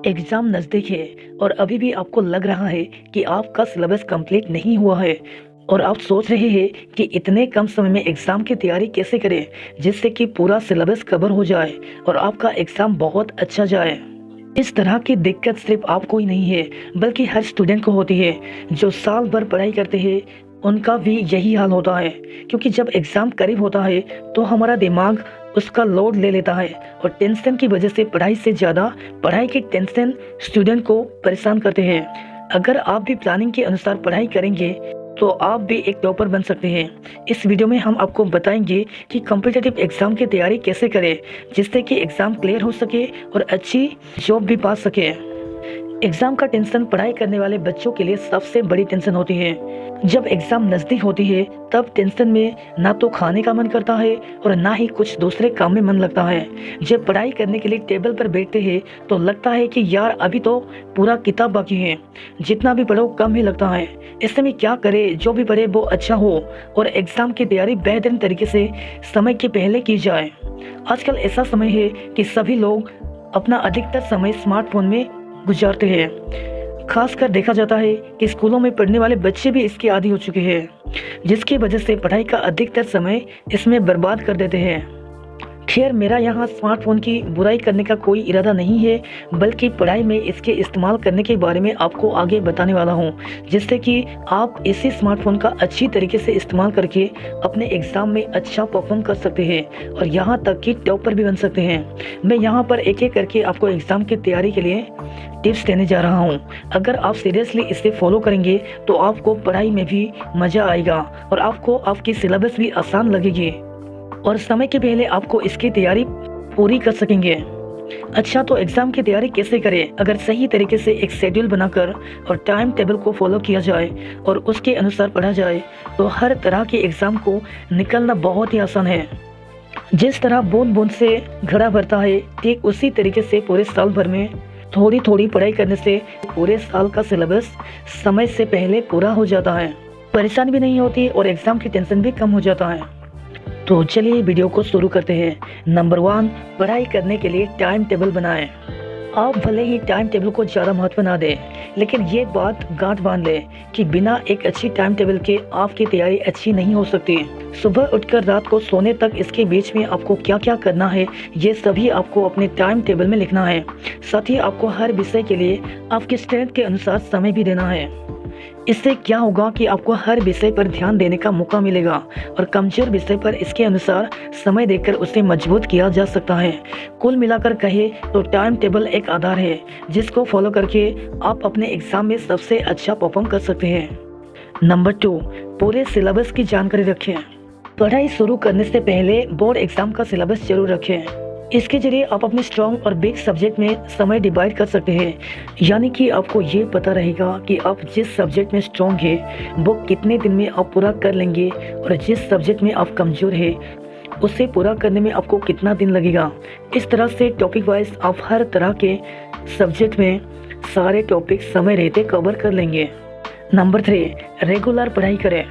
Exam नज़दीक है और अभी भी आपको लग रहा है कि आपका सिलेबस कंप्लीट नहीं हुआ है और आप सोच रहे हैं कि इतने कम समय में एग्ज़ाम की तैयारी कैसे करें जिससे कि पूरा सिलेबस कवर हो जाए और आपका एग्ज़ाम बहुत अच्छा जाए। इस तरह की दिक्कत सिर्फ आपको ही नहीं है बल्कि हर स्टूडेंट को होती है। जो साल भर पढ़ाई करते हैं उनका भी यही हाल होता है, क्योंकि जब एग्ज़ाम करीब होता है तो हमारा दिमाग उसका लोड ले लेता है और टेंशन की वजह से पढ़ाई से ज़्यादा पढ़ाई की टेंशन स्टूडेंट को परेशान करते हैं। अगर आप भी प्लानिंग के अनुसार पढ़ाई करेंगे तो आप भी एक टॉपर बन सकते हैं। इस वीडियो में हम आपको बताएंगे कि कॉम्पिटिटिव एग्ज़ाम की तैयारी कैसे करें जिससे कि एग्ज़ाम क्लियर हो सके और अच्छी जॉब भी पा सके। एग्ज़ाम का टेंशन पढ़ाई करने वाले बच्चों के लिए सबसे बड़ी टेंशन होती है। जब एग्ज़ाम नज़दीक होती है तब टेंशन में ना तो खाने का मन करता है और ना ही कुछ दूसरे काम में मन लगता है। जब पढ़ाई करने के लिए टेबल पर बैठते हैं तो लगता है कि यार अभी तो पूरा किताब बाकी है, जितना भी पढ़ो कम ही लगता है। ऐसे में क्या करें, जो भी पढ़े वो अच्छा हो और एग्ज़ाम की तैयारी बेहतरीन तरीके से समय के पहले की जाए। आजकल ऐसा समय है कि सभी लोग अपना अधिकतर समय स्मार्टफोन में गुजारते हैं। खासकर देखा जाता है कि स्कूलों में पढ़ने वाले बच्चे भी इसके आदी हो चुके हैं, जिसकी वजह से पढ़ाई का अधिकतर समय इसमें बर्बाद कर देते हैं। खैर, मेरा यहाँ स्मार्टफोन की बुराई करने का कोई इरादा नहीं है, बल्कि पढ़ाई में इसके इस्तेमाल करने के बारे में आपको आगे बताने वाला हूँ, जिससे कि आप इसी स्मार्टफोन का अच्छी तरीके से इस्तेमाल करके अपने एग्ज़ाम में अच्छा परफॉर्म कर सकते हैं और यहाँ तक कि टॉपर भी बन सकते हैं। मैं यहाँ पर एक एक करके आपको एग्ज़ाम की तैयारी के लिए टिप्स देने जा रहा हूँ। अगर आप सीरियसली इसे फॉलो करेंगे तो आपको पढ़ाई में भी मज़ा आएगा और आपको आपकी सिलेबस भी आसान लगेगी और समय के पहले आपको इसकी तैयारी पूरी कर सकेंगे। अच्छा, तो एग्ज़ाम की तैयारी कैसे करें? अगर सही तरीके से एक शेड्यूल बनाकर और टाइम टेबल को फॉलो किया जाए और उसके अनुसार पढ़ा जाए तो हर तरह के एग्ज़ाम को निकलना बहुत ही आसान है। जिस तरह बूंद बूंद से घड़ा भरता है, ठीक उसी तरीके से पूरे साल भर में थोड़ी थोड़ी पढ़ाई करने से पूरे साल का सिलेबस समय से पहले पूरा हो जाता है। परेशानी भी नहीं होती और एग्ज़ाम की टेंशन भी कम हो जाता है। तो चलिए वीडियो को शुरू करते हैं। नंबर 1, पढ़ाई करने के लिए टाइम टेबल बनाएं। आप भले ही टाइम टेबल को ज़्यादा महत्व ना दें, लेकिन ये बात गांठ बांध लें कि बिना एक अच्छी टाइम टेबल के आपकी तैयारी अच्छी नहीं हो सकती। सुबह उठकर रात को सोने तक इसके बीच में आपको क्या क्या करना है ये सभी आपको अपने टाइम टेबल में लिखना है। साथ ही आपको हर विषय के लिए आपकी स्ट्रेंथ के अनुसार समय भी देना है। इससे क्या होगा कि आपको हर विषय पर ध्यान देने का मौका मिलेगा और कमजोर विषय पर इसके अनुसार समय देकर उसे मजबूत किया जा सकता है। कुल मिलाकर कहे तो टाइम टेबल एक आधार है जिसको फॉलो करके आप अपने एग्जाम में सबसे अच्छा परफॉर्म कर सकते हैं। नंबर 2, पूरे सिलेबस की जानकारी रखें। पढ़ाई शुरू करने से पहले बोर्ड एग्जाम का सिलेबस जरूर रखें। इसके जरिए आप अपने स्ट्रॉन्ग और वीक सब्जेक्ट में समय डिवाइड कर सकते हैं, यानी कि आपको ये पता रहेगा कि आप जिस सब्जेक्ट में स्ट्रॉन्ग है वो कितने दिन में आप पूरा कर लेंगे और जिस सब्जेक्ट में आप कमज़ोर है उसे पूरा करने में आपको कितना दिन लगेगा। इस तरह से टॉपिक वाइज आप हर तरह के सब्जेक्ट में सारे टॉपिक समय रहते कवर कर लेंगे। नंबर 3, रेगुलर पढ़ाई करें।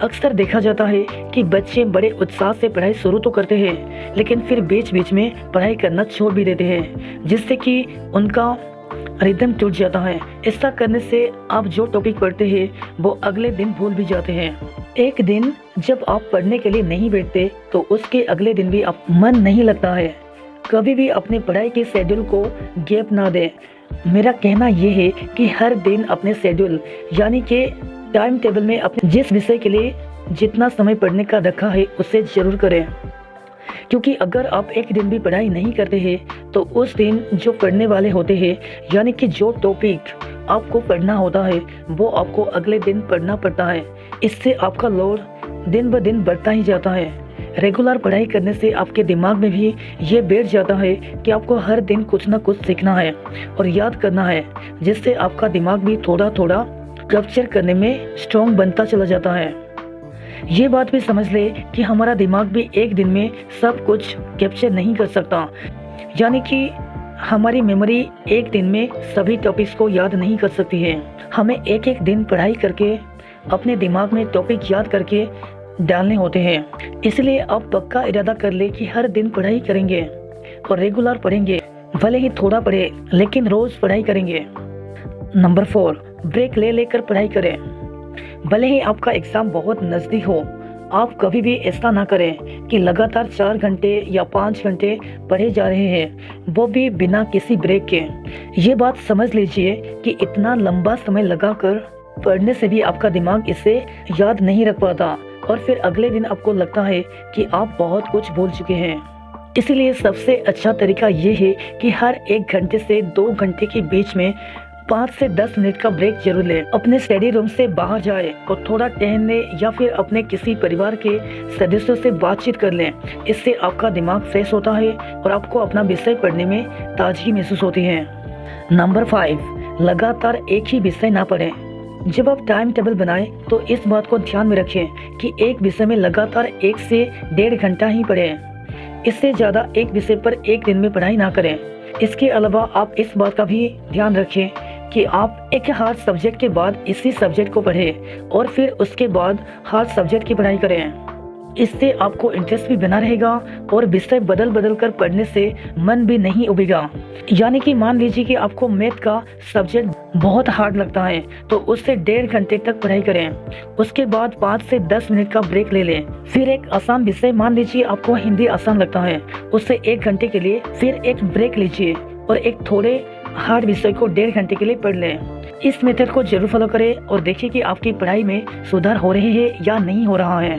अक्सर देखा जाता है कि बच्चे बड़े उत्साह से पढ़ाई शुरू तो करते हैं लेकिन फिर बीच बीच में पढ़ाई करना छोड़ भी देते हैं, जिससे कि उनका रिदम टूट जाता है। ऐसा करने से आप जो टॉपिक पढ़ते हैं वो अगले दिन भूल भी जाते हैं। एक दिन जब आप पढ़ने के लिए नहीं बैठते तो उसके अगले दिन भी आप मन नहीं लगता है। कभी भी अपने पढ़ाई के शेड्यूल को गैप ना दें। मेरा कहना ये है कि हर दिन अपने शेड्यूल यानी कि टाइम टेबल में अपने जिस विषय के लिए जितना समय पढ़ने का रखा है उसे जरूर करें, क्योंकि अगर आप एक दिन भी पढ़ाई नहीं करते हैं तो उस दिन जो पढ़ने वाले होते हैं यानी कि जो टॉपिक आपको पढ़ना होता है वो आपको अगले दिन पढ़ना पड़ता है। इससे आपका लोड दिन ब दिन बढ़ता ही जाता है। रेगुलर पढ़ाई करने से आपके दिमाग में भी ये बैठ जाता है कि आपको हर दिन कुछ ना कुछ सीखना है और याद करना है, जिससे आपका दिमाग भी थोड़ा थोड़ा कैप्चर करने में स्ट्रॉन्ग बनता चला जाता है। ये बात भी समझ ले कि हमारा दिमाग भी एक दिन में सब कुछ कैप्चर नहीं कर सकता, यानी कि हमारी मेमोरी एक दिन में सभी टॉपिक्स को याद नहीं कर सकती है। हमें एक एक दिन पढ़ाई करके अपने दिमाग में टॉपिक याद करके डालने होते हैं। इसलिए आप पक्का इरादा कर ले कि हर दिन पढ़ाई करेंगे और रेगुलर पढ़ेंगे। भले ही थोड़ा पढ़े लेकिन रोज पढ़ाई करेंगे। नंबर 4, ब्रेक ले लेकर पढ़ाई करें। भले ही आपका एग्जाम बहुत नज़दीक हो, आप कभी भी ऐसा ना करें कि लगातार 4 घंटे या 5 घंटे पढ़े जा रहे हैं, वो भी बिना किसी ब्रेक के। ये बात समझ लीजिए कि इतना लंबा समय लगाकर पढ़ने से भी आपका दिमाग इसे याद नहीं रख पाता और फिर अगले दिन आपको लगता है कि आप बहुत कुछ भूल चुके हैं। इसीलिए सबसे अच्छा तरीका ये है कि हर 1 घंटे से 2 घंटे के बीच में 5 से 10 मिनट का ब्रेक जरूर लें। अपने स्टडी रूम से बाहर जाए और थोड़ा टहलने या फिर अपने किसी परिवार के सदस्यों से बातचीत कर लें। इससे आपका दिमाग फ्रेश होता है और आपको अपना विषय पढ़ने में ताजगी महसूस होती है। नंबर 5, लगातार एक ही विषय ना पढ़ें। जब आप टाइम टेबल बनाएं तो इस बात को ध्यान में रखें कि एक विषय में लगातार 1 से 1.5 घंटा ही पढ़ें। इससे ज़्यादा एक विषय पर एक दिन में पढ़ाई ना करें। इसके अलावा आप इस बात का भी ध्यान रखें कि आप एक हार्ड सब्जेक्ट के बाद इसी सब्जेक्ट को पढ़ें और फिर उसके बाद हार्ड सब्जेक्ट की पढ़ाई करें। इससे आपको इंटरेस्ट भी बना रहेगा और विषय बदल बदल कर पढ़ने से मन भी नहीं उबेगा। यानी कि मान लीजिए कि आपको मैथ का सब्जेक्ट बहुत हार्ड लगता है तो उससे 1.5 घंटे तक पढ़ाई करें। उसके बाद 5 से 10 मिनट का ब्रेक ले लें। फिर एक आसान विषय, मान लीजिए आपको हिंदी आसान लगता है, उससे 1 घंटे के लिए फिर एक ब्रेक लीजिए और एक थोड़े हार्ड विषय को 1.5 घंटे के लिए पढ़ लें। इस मेथड को जरूर फॉलो करें और देखिए कि आपकी पढ़ाई में सुधार हो रही है या नहीं हो रहा है।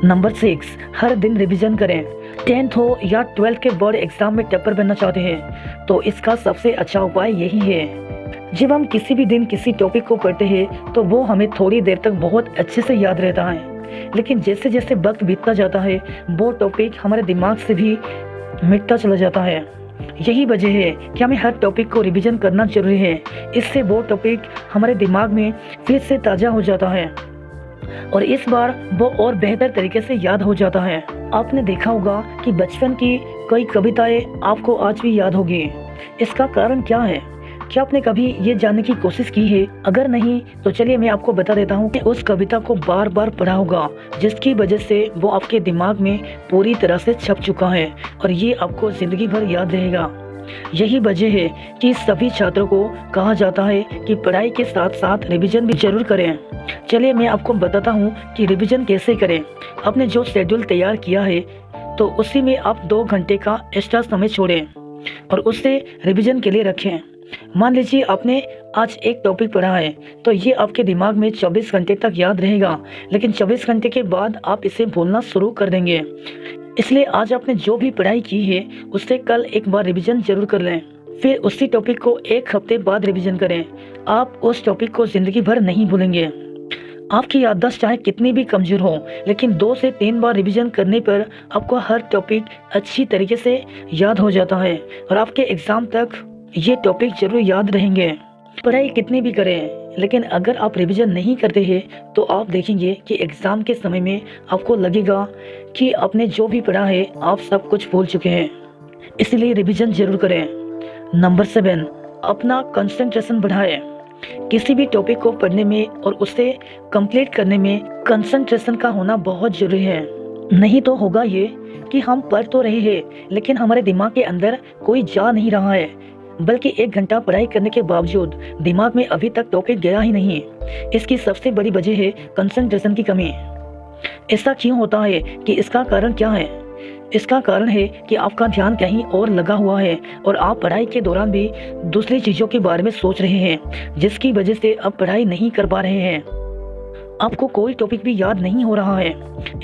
नंबर 6, हर दिन रिवीजन करें। 10th हो या 12th के बोर्ड एग्जाम में टॉपर बनना चाहते हैं तो इसका सबसे अच्छा उपाय यही है। जब हम किसी भी दिन किसी टॉपिक को पढ़ते हैं तो वो हमें थोड़ी देर तक बहुत अच्छे से याद रहता है, लेकिन जैसे जैसे वक्त बीतता जाता है वो टॉपिक हमारे दिमाग से भी मिटता चला जाता है। यही वजह है कि हमें हर टॉपिक को रिवीजन करना जरूरी है। इससे वो टॉपिक हमारे दिमाग में फिर से ताज़ा हो जाता है और इस बार वो और बेहतर तरीके से याद हो जाता है। आपने देखा होगा कि बचपन की कई कविताएं आपको आज भी याद होगी। इसका कारण क्या है? क्या आपने कभी ये जानने की कोशिश की है? अगर नहीं तो चलिए मैं आपको बता देता हूँ कि उस कविता को बार बार पढ़ा होगा जिसकी वजह से वो आपके दिमाग में पूरी तरह से छप चुका है और ये आपको जिंदगी भर याद रहेगा। यही वजह है कि सभी छात्रों को कहा जाता है कि पढ़ाई के साथ साथ रिवीजन भी जरूर करें। चलिए मैं आपको बताता हूँ कि रिवीजन कैसे करें। आपने जो शेड्यूल तैयार किया है तो उसी में आप 2 घंटे का एक्स्ट्रा समय छोड़ें और उससे रिवीजन के लिए रखें। मान लीजिए आपने आज एक टॉपिक पढ़ा है तो ये आपके दिमाग में 24 घंटे तक याद रहेगा, लेकिन 24 घंटे के बाद आप इसे भूलना शुरू कर देंगे। इसलिए आज आपने जो भी पढ़ाई की है उससे कल एक बार रिवीजन जरूर कर लें। फिर उसी टॉपिक को 1 हफ्ते बाद रिवीजन करें। आप उस टॉपिक को जिंदगी भर नहीं भूलेंगे। आपकी याददाश्त चाहे कितनी भी कमजोर हो, लेकिन 2 से 3 बार रिवीजन करने पर आपको हर टॉपिक अच्छी तरीके से याद हो जाता है और आपके एग्जाम तक ये टॉपिक जरूर याद रहेंगे। पढ़ाई कितनी भी करें, लेकिन अगर आप रिवीजन नहीं करते हैं तो आप देखेंगे कि एग्जाम के समय में आपको लगेगा कि आपने जो भी पढ़ा है आप सब कुछ भूल चुके हैं। इसलिए रिवीजन जरूर करें। नंबर 7, अपना कंसंट्रेशन बढ़ाएं। किसी भी टॉपिक को पढ़ने में और उसे कंप्लीट करने में कंसंट्रेशन का होना बहुत जरूरी है। नहीं तो होगा ये कि हम पढ़ तो रहे हैं लेकिन हमारे दिमाग के अंदर कोई जा नहीं रहा है, बल्कि 1 घंटा पढ़ाई करने के बावजूद दिमाग में अभी तक टॉपिक गया ही नहीं। इसकी सबसे बड़ी वजह है कंसंट्रेशन की कमी। ऐसा क्यों होता है कि इसका कारण क्या है? इसका कारण है कि आपका ध्यान कहीं और लगा हुआ है और आप पढ़ाई के दौरान भी दूसरी चीज़ों के बारे में सोच रहे हैं, जिसकी वजह से आप पढ़ाई नहीं कर पा रहे हैं। आपको कोई टॉपिक भी याद नहीं हो रहा है।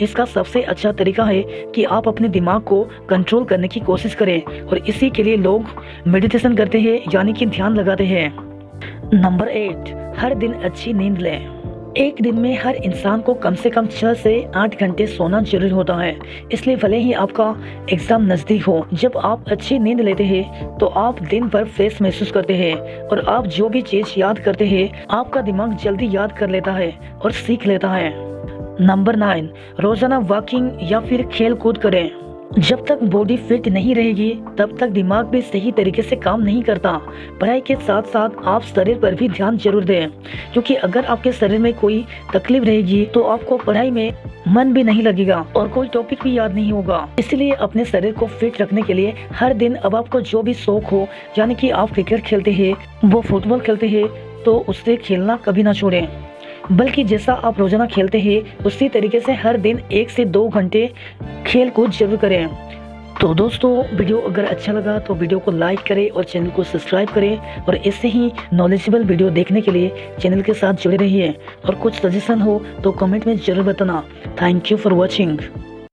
इसका सबसे अच्छा तरीका है कि आप अपने दिमाग को कंट्रोल करने की कोशिश करें और इसी के लिए लोग मेडिटेशन करते हैं, यानी कि ध्यान लगाते हैं। नंबर 8, हर दिन अच्छी नींद लें। एक दिन में हर इंसान को कम से कम 6 से 8 घंटे सोना जरूरी होता है। इसलिए भले ही आपका एग्जाम नज़दीक हो, जब आप अच्छी नींद लेते हैं तो आप दिन भर फ्रेश महसूस करते हैं और आप जो भी चीज़ याद करते हैं आपका दिमाग जल्दी याद कर लेता है और सीख लेता है। नंबर 9, रोजाना वॉकिंग या फिर खेल कूद करें। जब तक बॉडी फिट नहीं रहेगी तब तक दिमाग भी सही तरीके से काम नहीं करता। पढ़ाई के साथ साथ आप शरीर पर भी ध्यान जरूर दें, क्योंकि अगर आपके शरीर में कोई तकलीफ रहेगी तो आपको पढ़ाई में मन भी नहीं लगेगा और कोई टॉपिक भी याद नहीं होगा। इसलिए अपने शरीर को फिट रखने के लिए हर दिन अब आपको जो भी शौक हो, यानी कि आप क्रिकेट खेलते हैं, वो फुटबॉल खेलते हैं, तो उससे खेलना कभी ना छोड़ें, बल्कि जैसा आप रोजाना खेलते हैं उसी तरीके से हर दिन 1 से 2 घंटे खेल कूद जरूर करें। तो दोस्तों, वीडियो अगर अच्छा लगा तो वीडियो को लाइक करें और चैनल को सब्सक्राइब करें, और ऐसे ही नॉलेजेबल वीडियो देखने के लिए चैनल के साथ जुड़े रहिए। और कुछ सजेशन हो तो कमेंट में जरूर बताना। Thank you for watching.